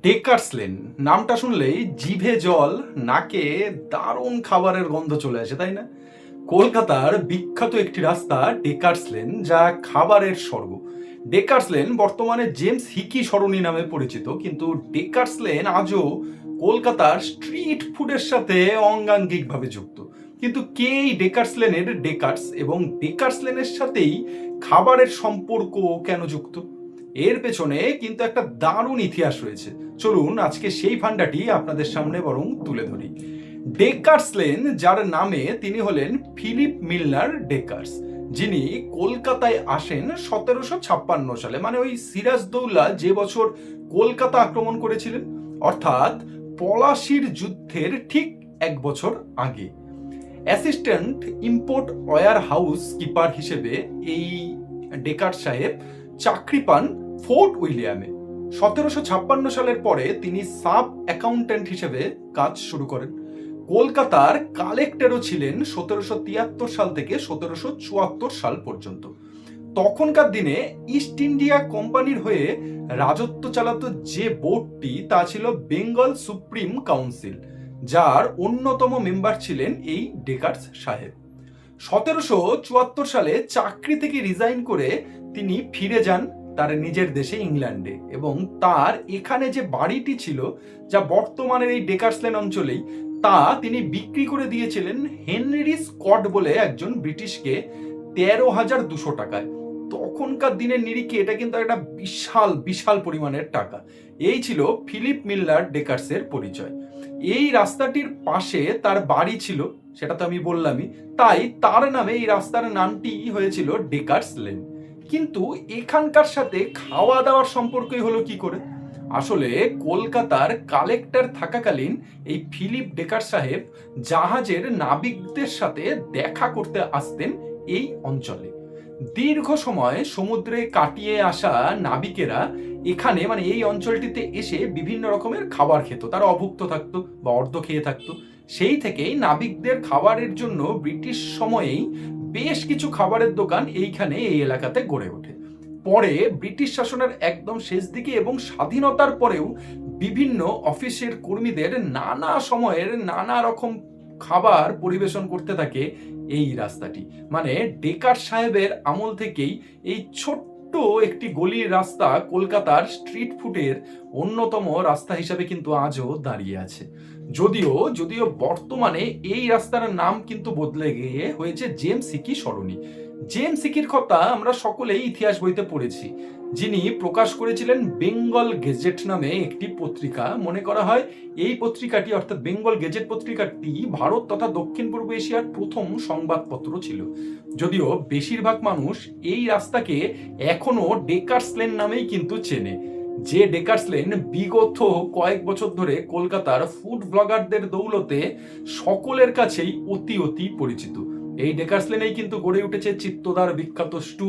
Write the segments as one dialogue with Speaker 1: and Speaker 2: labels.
Speaker 1: Dacres lane নামটা শুনলেই জিভে জল, নাকে দারুণ খাবারের গন্ধ চলে আসে, তাই না? কলকাতার বিখ্যাত একটি রাস্তা ডেকার্স লেন, যা খাবারের স্বর্গ। ডেকার্স লেন বর্তমানে জেমস হিকি সরণি নামে পরিচিত, কিন্তু ডেকার্স লেন আজও কলকাতার স্ট্রিট ফুডের সাথে অঙ্গাঙ্গিকভাবে যুক্ত। কিন্তু কে এই ডেকার্স লেনের ডেকার্স, এবং ডেকার্স লেনের সাথেই খাবারের সম্পর্ক কেন যুক্ত? এর পেছনে কিন্তু একটা দারুণ ইতিহাস রয়েছে। চলুন আজকে সেই ফান্ডাটি আপনাদের সামনে বরং তুলে ধরি। ডেকার্স লেন, যার নামে তিনি হলেন ফিলিপ মিলনার ডেকার্স, যিনি কলকাতায় আসেন 1756 সালে, মানে ওই সিরাজদৌল্লা যে বছর কলকাতা আক্রমণ করেছিলেন, অর্থাৎ পলাশির যুদ্ধের ঠিক 1 বছর আগে। Assistant import warehouse keeper হিসেবে এই ডেকার্স সাহেব চাকরি পান ফোর্ট উইলিয়ামে। 1756 সালের পরে তিনি সাব অ্যাকাউন্ট্যান্ট হিসেবে কাজ শুরু করেন। কলকাতার কালেক্টরও ছিলেন 1773 সাল থেকে 1774 সাল পর্যন্ত। তখনকার দিনে ইস্ট ইন্ডিয়া কোম্পানির হয়ে রাজত্ব চালাতো যে বোর্ডটি, তা ছিল বেঙ্গল সুপ্রিম কাউন্সিল, যার অন্যতম মেম্বার ছিলেন এই ডেকার্স সাহেব। 1774 সালে চাকরি থেকে রিজাইন করে তিনি ফিরে যান তার নিজের দেশে ইংল্যান্ডে, এবং তার এখানে যে বাড়িটি ছিল, যা বর্তমানের এই ডেকার্স লেন অঞ্চলেই, তা তিনি বিক্রি করে দিয়েছিলেন হেনরি স্কট বলে একজন ব্রিটিশকে 13,200 টাকায়। তখনকার দিনের নিরিখে এটা কিন্তু একটা বিশাল বিশাল পরিমাণের টাকা। এই ছিল ফিলিপ মিলনার ডেকার্সের পরিচয়। এই রাস্তাটির পাশে তার বাড়ি ছিল, সেটা তো আমি বললামই, তাই তার নামে এই রাস্তার নামটি হয়েছিল ডেকার্স লেন। কিন্তু এখানকার সাথে খাওয়া দাওয়ার সম্পর্কই হলো কি করে? আসলে কলকাতার কালেক্টর থাকাকালীন এই ফিলিপ ডেকার সাহেব জাহাজের নাবিকদের সাথে দেখা করতে আসতেন এই অঞ্চলে। দীর্ঘ সময় সমুদ্রে কাটিয়ে আসা নাবিকেরা এখানে, মানে এই অঞ্চলটিতে এসে বিভিন্ন রকমের খাবার খেত, তারা অভুক্ত থাকতো বা অর্ধ খেয়ে থাকতো। সেই থেকেই নাবিকদের খাবারের জন্য ব্রিটিশ সময়েই বেশ কিছু খাবারের দোকান এইখানে এই এলাকাতে গড়ে ওঠে। পরে ব্রিটিশ শাসনের একদম শেষ দিকে এবং স্বাধীনতার পরেও বিভিন্ন অফিসের কর্মীদের নানা সময়ের নানা রকম খাবার পরিবেশন করতে থাকে এই রাস্তাটি। মানে ডেকার সাহেবের আমল থেকেই এই ছোট্ট একটি গলির রাস্তা কলকাতার স্ট্রিট ফুডের অন্যতম রাস্তা হিসাবে কিন্তু আজও দাঁড়িয়ে আছে। যদিও যদিও বর্তমানে এই রাস্তার নাম কিন্তু বদলে গিয়ে হয়েছে জেমস হিকি সরণি। জেমস হিকির কথা আমরা সকলেই ইতিহাস বইতে পড়েছি, যিনি প্রকাশ করেছিলেন বেঙ্গল গেজেট নামে একটি পত্রিকা। মনে করা হয় এই পত্রিকাটি, অর্থাৎ বেঙ্গল গেজেট পত্রিকাটি, ভারত তথা দক্ষিণ পূর্ব এশিয়ার প্রথম সংবাদপত্র ছিল। যদিও বেশিরভাগ মানুষ এই রাস্তাকে এখনো ডেকার্স লেন নামেই কিন্তু চেনে, যে ডেকার্স লেন বিগত কয়েক বছর ধরে কলকাতার ফুড ব্লগারদের দৌলতে সকলের কাছেই অতি অতি পরিচিত। এই ডেকার্স লেনেই কিন্তু গড়ে উঠেছে চিত্তদার বিখ্যাত স্টু,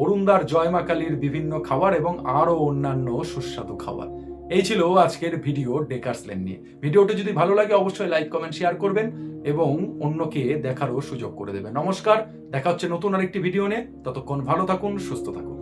Speaker 1: অরুণদার জয়মা কালীর বিভিন্ন খাবার এবং আরো অন্যান্য সুস্বাদু খাবার। এই ছিল আজকের ভিডিও ডেকার্স লেন নিয়ে। ভিডিওটি যদি ভালো লাগে অবশ্যই লাইক কমেন্ট শেয়ার করবেন এবং অন্যকে দেখারও সুযোগ করে দেবেন। নমস্কার, দেখা হচ্ছে নতুন আরেকটি ভিডিও নিয়ে। ততক্ষণ ভালো থাকুন, সুস্থ থাকুন।